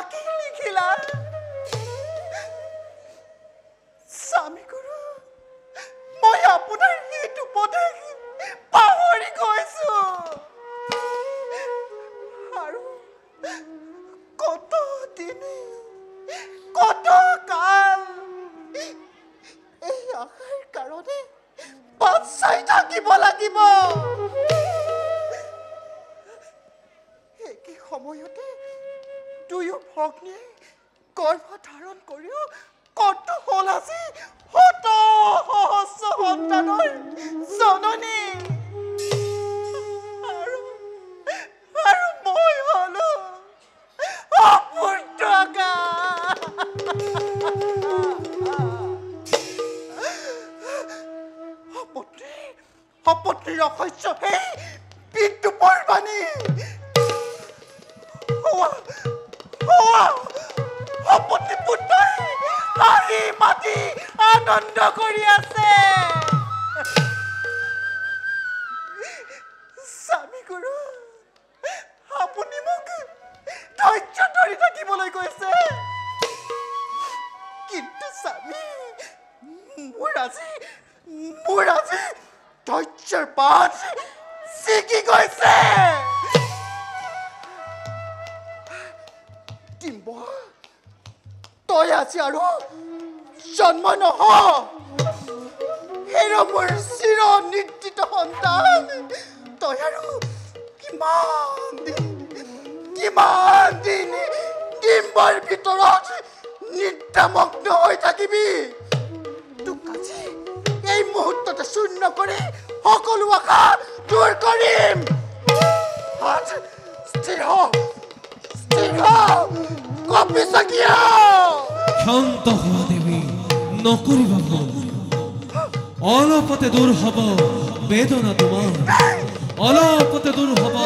কি লিখিলা স্বামী গুৰু মই আপোনাৰ এইটো উপদেশ পাহৰি গৈছো আৰু কত দিন কত কাল এই আশাৰ কাৰণে বাট চাই থাকিব লাগিব একে সময়তে দুয়ো ভগ্নীয়ে গৰ্ভ ধাৰণ কৰিও কত হল আজি শত সহস্ৰ সন্তানৰ জননী আৰু মই হলো অপুত্ৰকা অপত্নীৰ অসহ্য সেই বিদ্যুপৰ বাণী অপত্নী পুত্ৰই হাঁহি মাতি আনন্দ কৰি আছে স্বামী গুৰু আপুনি মোক ধৈৰ্য ধৰি থাকিবলৈ কৈছে কিন্তু স্বামী মোৰ আজি ধৈৰ্যৰ বাট ছিগি গৈছে ডিম্ব তই আজি আৰু জন্ম নহ হেৰ মোৰ চিৰ নিৰ্দিত সন্তান তই আৰু কিমান দিন ডিম্বৰ ভিতৰত নিদ্ৰামগ্ন হৈ থাকিবি তোক আজি এই মুহূৰ্ততে শূন্য কৰি সকলো আশা দূৰ কৰিম স্থিৰ কপি সকিয়া শান্ত হোৱা দেৱী নকৰিবা ভুল অলপতে দূৰ হ'ব বেদনা তোমাৰ অলপতে দূৰ হ'ব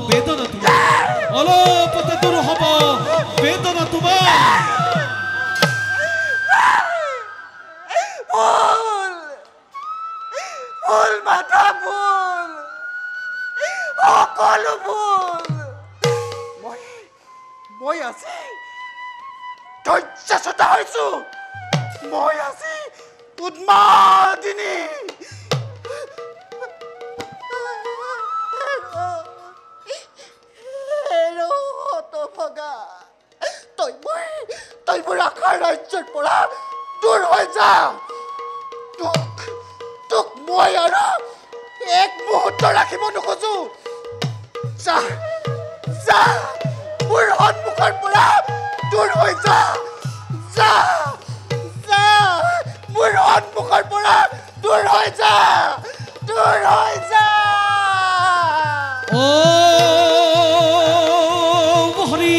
বেদনা তোমাৰ অলপতে দূৰ হ'ব বেদনা তোমাৰ ভুল মাথা ভুল সকলো ভুল মই আজি ধৈৰ্যচ্যুত হৈছো মই আজি উন্মাদিনী হতভগা তই মোৰ আশাৰ ৰাজ্যৰ পৰা দূৰ হৈ যা তোক মই আৰু এক মুহূৰ্ত ৰাখিব নোখোজো যা মোৰ সন্মুখৰ পৰা দূৰ হৈ যা মোৰ সন্মুখৰ পৰা দূৰ হৈ যা হৰি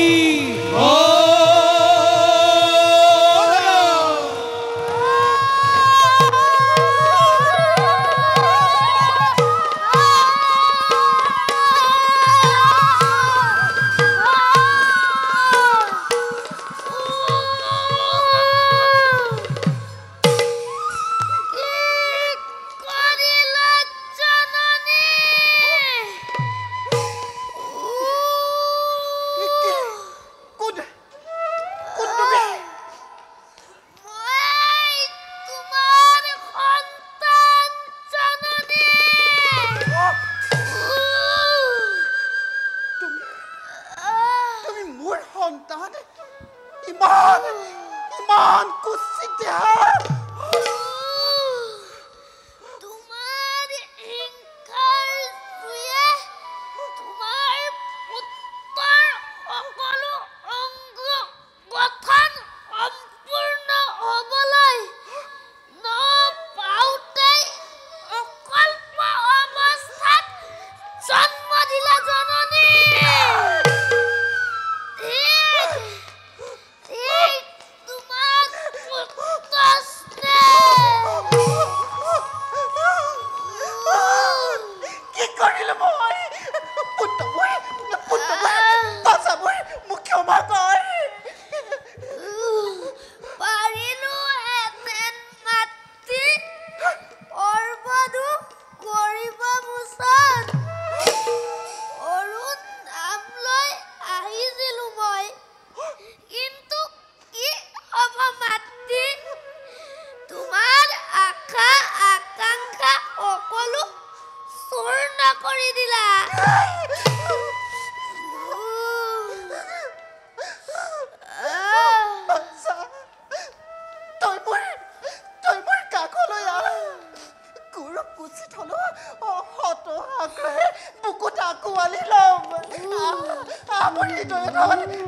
ইমান কুৎসিত দেহা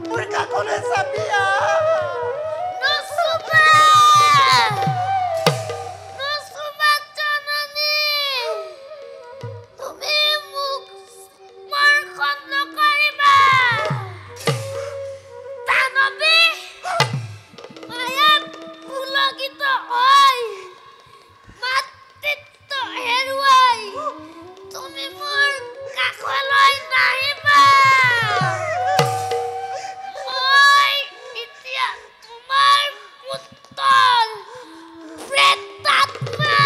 মোৰ কাষলৈ চাবি আহ নচুবা নচুবা জননী তুমি মোক স্পৰ্শ নকৰিবা দানৱী মায়াত পুলকিত হৈ মাতৃত্ব হেৰুৱাই তুমি মোৰ কাষলৈ নাহিবা মই এতিয়া তোমাৰ পুত্ৰৰ প্ৰেতাত্মা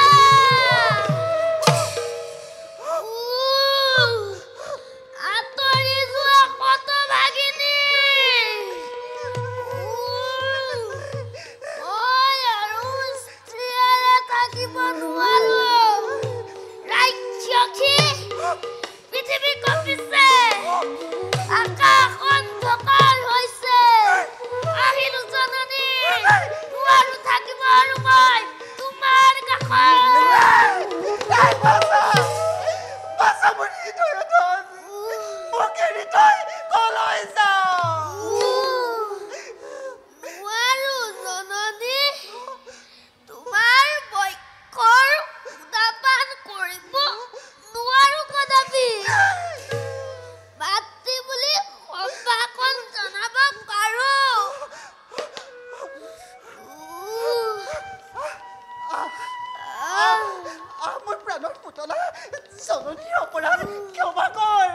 আঁতৰি যোৱা হতভাগিনী মই আৰু স্ত্ৰীৰে থাকিব নোৱাৰো ৰাক্ষসী পৃথিৱী কঁপিছে আকাশ অন্ধকাৰ হৈছে আহিলো জননী নোৱাৰো থাকিব আৰু মই তোমাৰ কাষত বাছা মোৰ হৃদয়তন মোক এৰি তই কলৈ যাওঁ নোৱাৰো জননী তোমাৰ বক্ষৰ উদাপান কৰিব নোৱাৰো কদাপি মাতৃ বুলি সম্ভাষণ জনাব পাৰো মোৰ প্ৰাণৰ পুতলা জননীৰ অপৰাধ ক্ষমা কৰ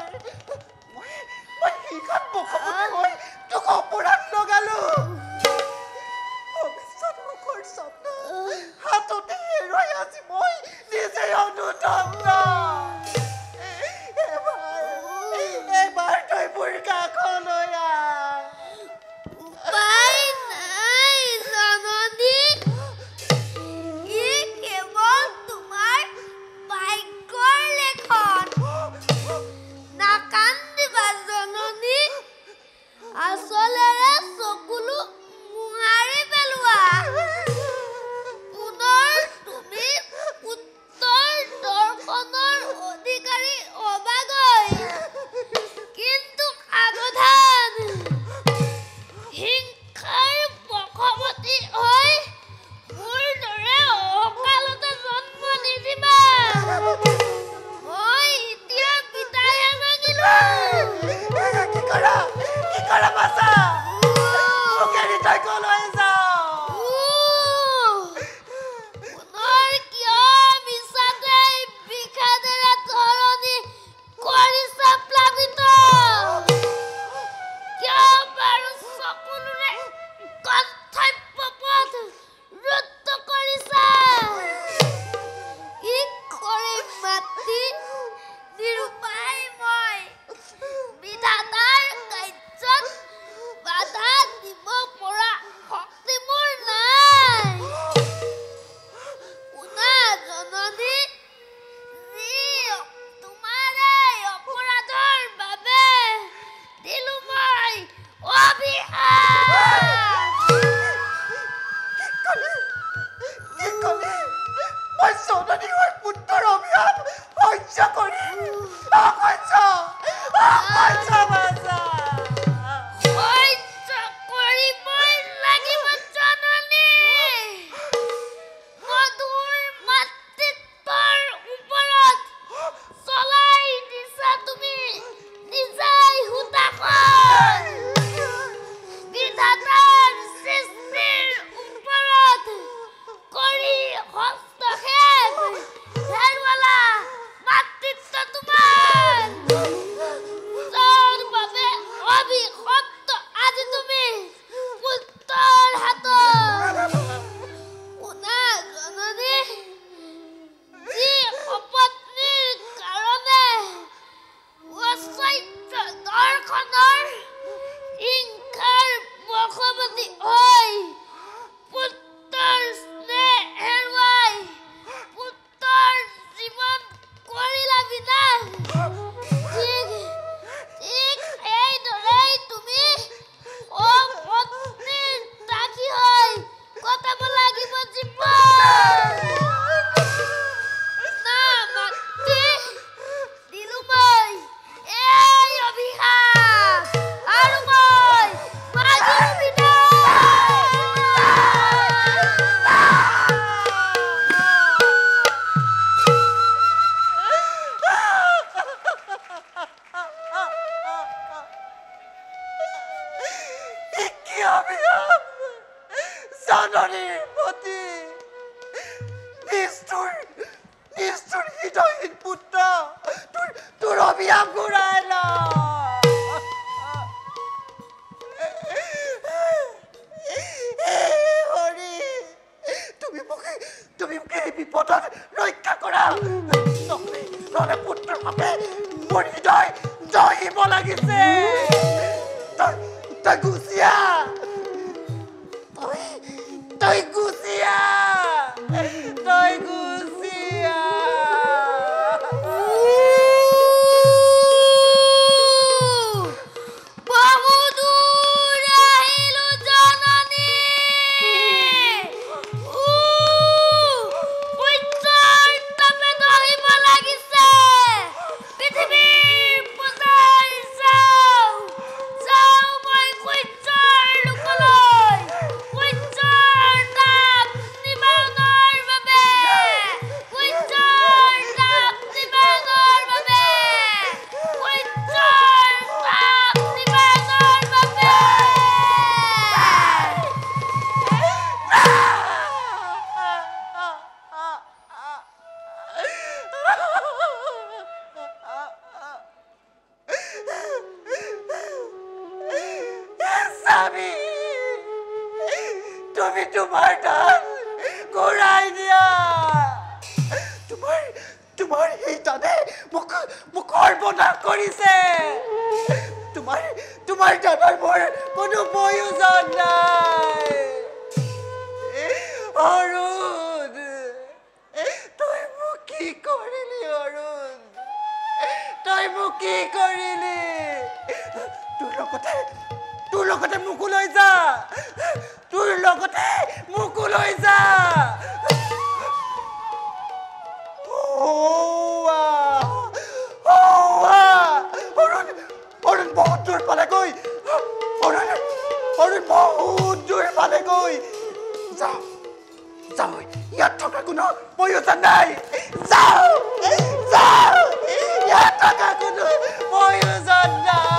মই সিখন মুখমুখি হৈ তোক অপৰাধ লগালো ভৱিষ্যতমুখৰ স্বপ্ন হাততে হেৰুৱাই আজি মই নিজে অনুতপ্ত এবাৰ তই মোৰ কাষলৈ আহ উপায় নাই জননী ই কেৱল তোমাৰ ভাগ্যৰ লেখন নাকান্দিবা জননী আচলেৰে চকুলো মোহাৰি পেলোৱা পুনৰ তুমি পুত্ৰৰ দৰ্শনৰ অধিকাৰী হবাগৈ কিন্তু সাৱধান হিংসাৰ বশৱৰ্তী হৈ মোৰ দৰে অকালতে জন্ম নিদিবা মই এতিয়া বিদায় মাগিলো কি কৰা বাছা মোক এৰি তই কলৈ যাওঁ পুনৰ কিয় মিছাতে বিষাদেৰে ধৰণি কৰিছা প্লাবিত কিয় বাৰু চকুলোৰে কিয় বিয়া জননীৰ প্ৰতি নিষ্ঠুৰ হৃদয়হীন পুত্ৰ তোৰ অবিয়া ঘূৰাই ল হৰি তুমি মোকে এই বিপদত ৰক্ষা কৰা নহ'লে পুত্ৰৰ বাবে মোৰ হৃদয় জহিব লাগিছে তই গুচিয়া তই গুচিয়া তুমি তোমাৰ দান ঘূৰাই দিয়া তোমাৰ এই দানে মোক সৰ্বনাশ কৰিছে তোমাৰ দানৰ মোৰ কোনো প্ৰয়োজন নাই অৰুণ তই মোক কি কৰিলি অৰুণ তই মোক কি কৰিলি তোৰ লগতে মোকো লৈ যা অৰুণ বহুত দূৰ পালেগৈ অৰুণ বহুত দূৰ পালেগৈ যাওঁ ইয়াত থকা কোনো প্ৰয়োজন নাই যাওঁ ইয়াত থকা কোনো প্ৰয়োজন নাই